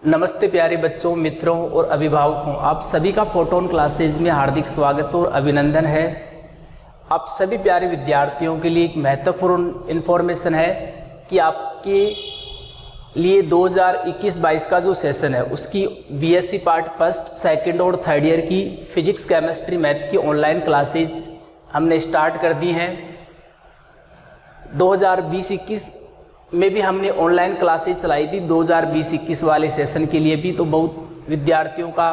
नमस्ते प्यारे बच्चों, मित्रों और अभिभावकों, आप सभी का फोटोन क्लासेज में हार्दिक स्वागत और अभिनंदन है। आप सभी प्यारे विद्यार्थियों के लिए एक महत्वपूर्ण इन्फॉर्मेशन है कि आपके लिए 2021-22 का जो सेशन है उसकी बीएससी पार्ट फर्स्ट, सेकंड और थर्ड ईयर की फिजिक्स, केमिस्ट्री, मैथ की ऑनलाइन क्लासेज हमने स्टार्ट कर दी हैं। 2020-21 में भी हमने ऑनलाइन क्लासेज चलाई थी 2020-21 वाले सेशन के लिए भी। तो बहुत विद्यार्थियों का,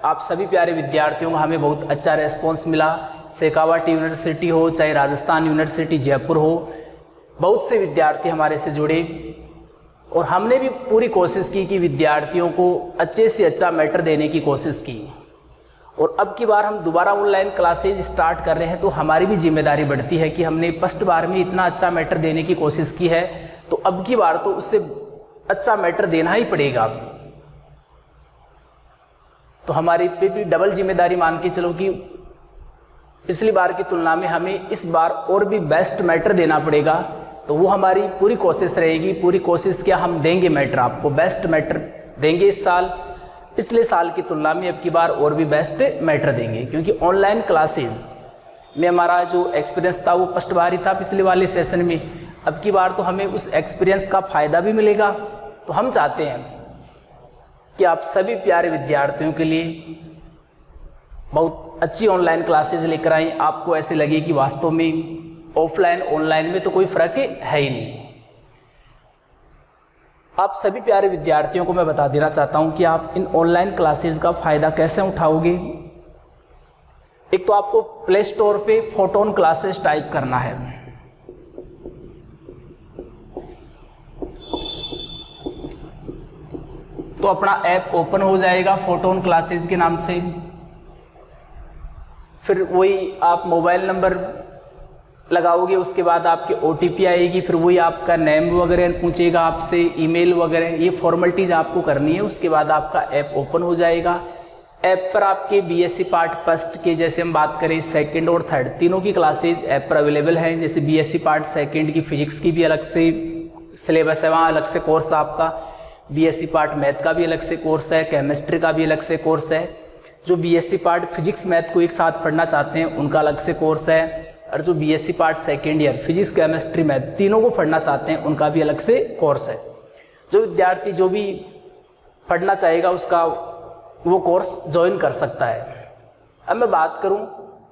आप सभी प्यारे विद्यार्थियों का हमें बहुत अच्छा रेस्पॉन्स मिला। शेखावाटी यूनिवर्सिटी हो, चाहे राजस्थान यूनिवर्सिटी जयपुर हो, बहुत से विद्यार्थी हमारे से जुड़े और हमने भी पूरी कोशिश की कि विद्यार्थियों को अच्छे से अच्छा मैटर देने की कोशिश की। और अब की बार हम दोबारा ऑनलाइन क्लासेज स्टार्ट कर रहे हैं तो हमारी भी जिम्मेदारी बढ़ती है कि हमने फर्स्ट बार में इतना अच्छा मैटर देने की कोशिश की है, तो अब की बार तो उससे अच्छा मैटर देना ही पड़ेगा। तो हमारी पे भी डबल जिम्मेदारी मान के चलो कि पिछली बार की तुलना में हमें इस बार और भी बेस्ट मैटर देना पड़ेगा। तो वो हमारी पूरी कोशिश रहेगी। पूरी कोशिश क्या, हम देंगे मैटर, आपको बेस्ट मैटर देंगे इस साल। पिछले साल की तुलना में अब की बार और भी बेस्ट मैटर देंगे, क्योंकि ऑनलाइन क्लासेज में हमारा जो एक्सपीरियंस था वो फर्स्ट बार ही था पिछले वाले सेशन में। अब की बार तो हमें उस एक्सपीरियंस का फ़ायदा भी मिलेगा। तो हम चाहते हैं कि आप सभी प्यारे विद्यार्थियों के लिए बहुत अच्छी ऑनलाइन क्लासेज लेकर आएँ। आपको ऐसे लगे कि वास्तव में ऑफलाइन ऑनलाइन में तो कोई फ़र्क है ही नहीं। आप सभी प्यारे विद्यार्थियों को मैं बता देना चाहता हूं कि आप इन ऑनलाइन क्लासेज का फ़ायदा कैसे उठाओगे। एक तो आपको प्ले स्टोर पे फोटोन क्लासेज टाइप करना है। तो अपना ऐप ओपन हो जाएगा फोटोन क्लासेज के नाम से। फिर वही आप मोबाइल नंबर लगाओगे, उसके बाद आपकी OTP आएगी, फिर वही आपका नेम वगैरह पूछेगा आपसे, ईमेल वगैरह, ये फॉर्मेलिटीज़ आपको करनी है। उसके बाद आपका ऐप ओपन हो जाएगा। ऐप पर आपके बीएससी पार्ट फर्स्ट के, जैसे हम बात करें सेकंड और थर्ड, तीनों की क्लासेज ऐप पर अवेलेबल हैं। जैसे बीएससी पार्ट सेकंड की फिजिक्स की भी अलग से सिलेबस है, वहाँ अलग से कोर्स आपका। बीएससी पार्ट मैथ का भी अलग से कोर्स है, केमिस्ट्री का भी अलग से कोर्स है। जो बीएससी पार्ट फिजिक्स मैथ को एक साथ पढ़ना चाहते हैं उनका अलग से कोर्स है। और जो BSc part second year physics, chemistry, math तीनों को पढ़ना चाहते हैं उनका भी अलग से कोर्स है। जो विद्यार्थी जो भी पढ़ना चाहेगा उसका वो कोर्स ज्वाइन कर सकता है। अब मैं बात करूं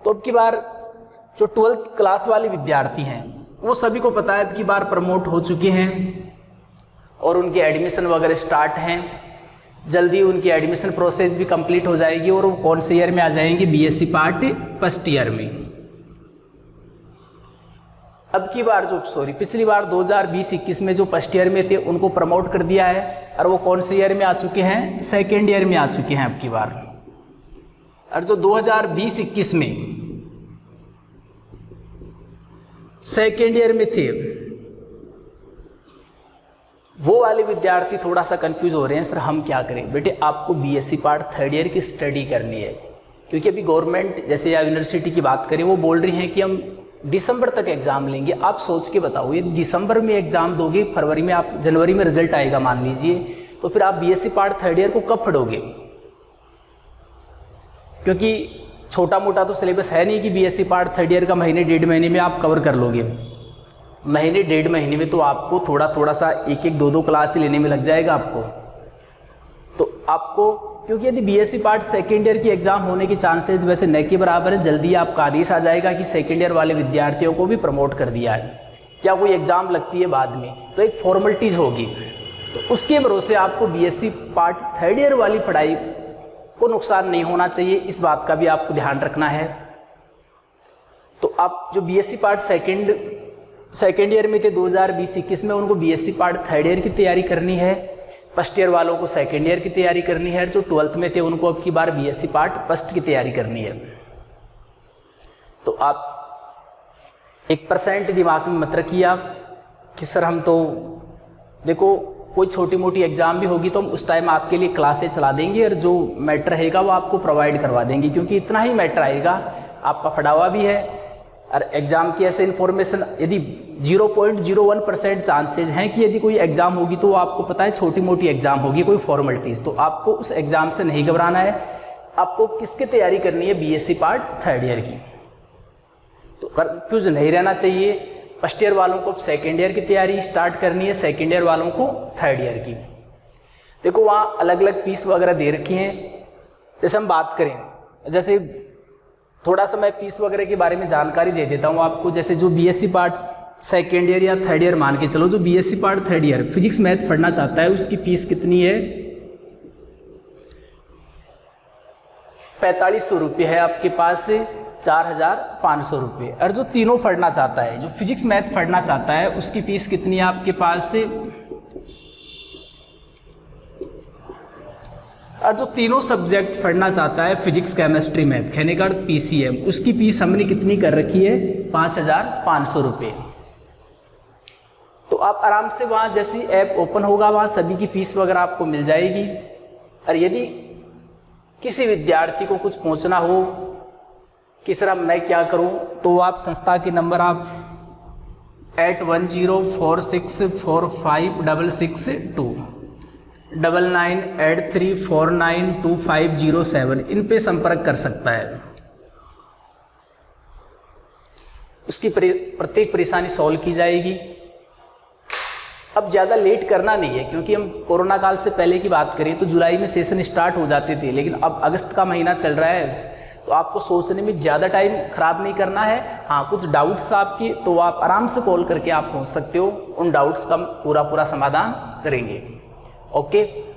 तो अब की बार जो 12th क्लास वाले विद्यार्थी हैं वो सभी को पता है अब की बार प्रमोट हो चुके हैं और उनके एडमिशन वगैरह स्टार्ट हैं। जल्दी उनकी एडमिशन प्रोसेस भी कंप्लीट हो जाएगी और वो कौन से ईयर में आ जाएंगे, बीएससी पार्ट फर्स्ट ईयर में। अब की बार पिछली बार 2020-21 में जो फर्स्ट ईयर में थे उनको प्रमोट कर दिया है और वो कौन से ईयर में आ चुके हैं, सेकेंड ईयर में आ चुके हैं अब की बार। और जो 2020-21 में सेकेंड ईयर में थे वो वाले विद्यार्थी थोड़ा सा कंफ्यूज हो रहे हैं, सर हम क्या करें। बेटे आपको बीएससी पार्ट थर्ड ईयर की स्टडी करनी है, क्योंकि अभी गवर्नमेंट जैसे या यूनिवर्सिटी की बात करें वो बोल रही हैं कि हम दिसंबर तक एग्ज़ाम लेंगे। आप सोच के बताओ, ये दिसंबर में एग्ज़ाम दोगे, फरवरी में आप जनवरी में रिजल्ट आएगा मान लीजिए, तो फिर आप बीएससी पार्ट थर्ड ईयर को कब पढ़ोगे। क्योंकि छोटा मोटा तो सिलेबस है नहीं कि बीएससी पार्ट थर्ड ईयर का महीने डेढ़ महीने में आप कवर कर लोगे। महीने डेढ़ महीने में तो आपको थोड़ा सा एक एक दो क्लास ही लेने में लग जाएगा आपको। तो आपको, क्योंकि यदि बीएससी पार्ट सेकेंड ईयर की एग्जाम होने के चांसेस वैसे न के बराबर है, जल्दी आपका आदेश आ जाएगा कि सेकेंड ईयर वाले विद्यार्थियों को भी प्रमोट कर दिया है। क्या कोई एग्जाम लगती है बाद में तो एक फॉर्मेलिटीज होगी, तो उसके भरोसे आपको बीएससी पार्ट थर्ड ईयर वाली पढ़ाई को नुकसान नहीं होना चाहिए, इस बात का भी आपको ध्यान रखना है। तो आप जो बीएससी पार्ट सेकेंड ईयर में थे 2020-21 में, उनको बीएससी पार्ट थर्ड ईयर की तैयारी करनी है। फर्स्ट ईयर वालों को सेकेंड ईयर की तैयारी करनी है। जो 12th में थे उनको अब की बार बीएससी पार्ट फर्स्ट की तैयारी करनी है। तो आप 1% दिमाग में मत रखिए आप कि सर हम तो, देखो कोई छोटी मोटी एग्जाम भी होगी तो हम उस टाइम आपके लिए क्लासेस चला देंगे और जो मैटर रहेगा वो आपको प्रोवाइड करवा देंगे, क्योंकि इतना ही मैटर आएगा। आपका पढ़ा हुआ भी है, और एग्ज़ाम की ऐसे इन्फॉर्मेशन यदि 0.01% चांसेज हैं कि यदि कोई एग्ज़ाम होगी तो वो आपको पता है छोटी मोटी एग्ज़ाम होगी, कोई फॉर्मेलिटीज़, तो आपको उस एग्ज़ाम से नहीं घबराना है। आपको किसकी तैयारी करनी है? बीएससी पार्ट 3rd ईयर की। तो कंफ्यूज नहीं रहना चाहिए। फर्स्ट ईयर वालों को सेकेंड ईयर की तैयारी स्टार्ट करनी है, सेकेंड ईयर वालों को 3rd ईयर की। देखो वहाँ अलग अलग फीस वगैरह दे रखी हैं। जैसे हम बात करें, जैसे थोड़ा सा मैं फीस वगैरह के बारे में जानकारी दे देता हूँ आपको। जैसे जो बीएससी पार्ट सेकेंड ईयर या 3rd ईयर मान के चलो, जो BSc part 3rd year physics math पढ़ना चाहता है उसकी फीस कितनी है? 4500 रुपये है आपके पास, 4500 रुपये। और जो तीनों पढ़ना चाहता है, जो फिजिक्स मैथ पढ़ना चाहता है उसकी फीस कितनी है आपके पास से? और जो तीनों सब्जेक्ट पढ़ना चाहता है फिजिक्स केमिस्ट्री मैथ, कहने का पीसीएम, उसकी फीस हमने कितनी कर रखी है? 5500 रुपये। तो आप आराम से वहाँ जैसी ऐप ओपन होगा वहाँ सभी की फीस वगैरह आपको मिल जाएगी। और यदि किसी विद्यार्थी को कुछ पूछना हो कि सर मैं क्या करूं, तो आप संस्था के नंबर आप 8104645662 9983492507 इन पे संपर्क कर सकता है। उसकी प्रत्येक परेशानी सॉल्व की जाएगी। अब ज़्यादा लेट करना नहीं है, क्योंकि हम कोरोना काल से पहले की बात करें तो जुलाई में सेशन स्टार्ट हो जाते थे, लेकिन अब अगस्त का महीना चल रहा है, तो आपको सोचने में ज़्यादा टाइम खराब नहीं करना है। हाँ, कुछ डाउट्स आपके तो आप आराम से कॉल करके आप पहुँच सकते हो, उन डाउट्स का पूरा समाधान करेंगे। ओके।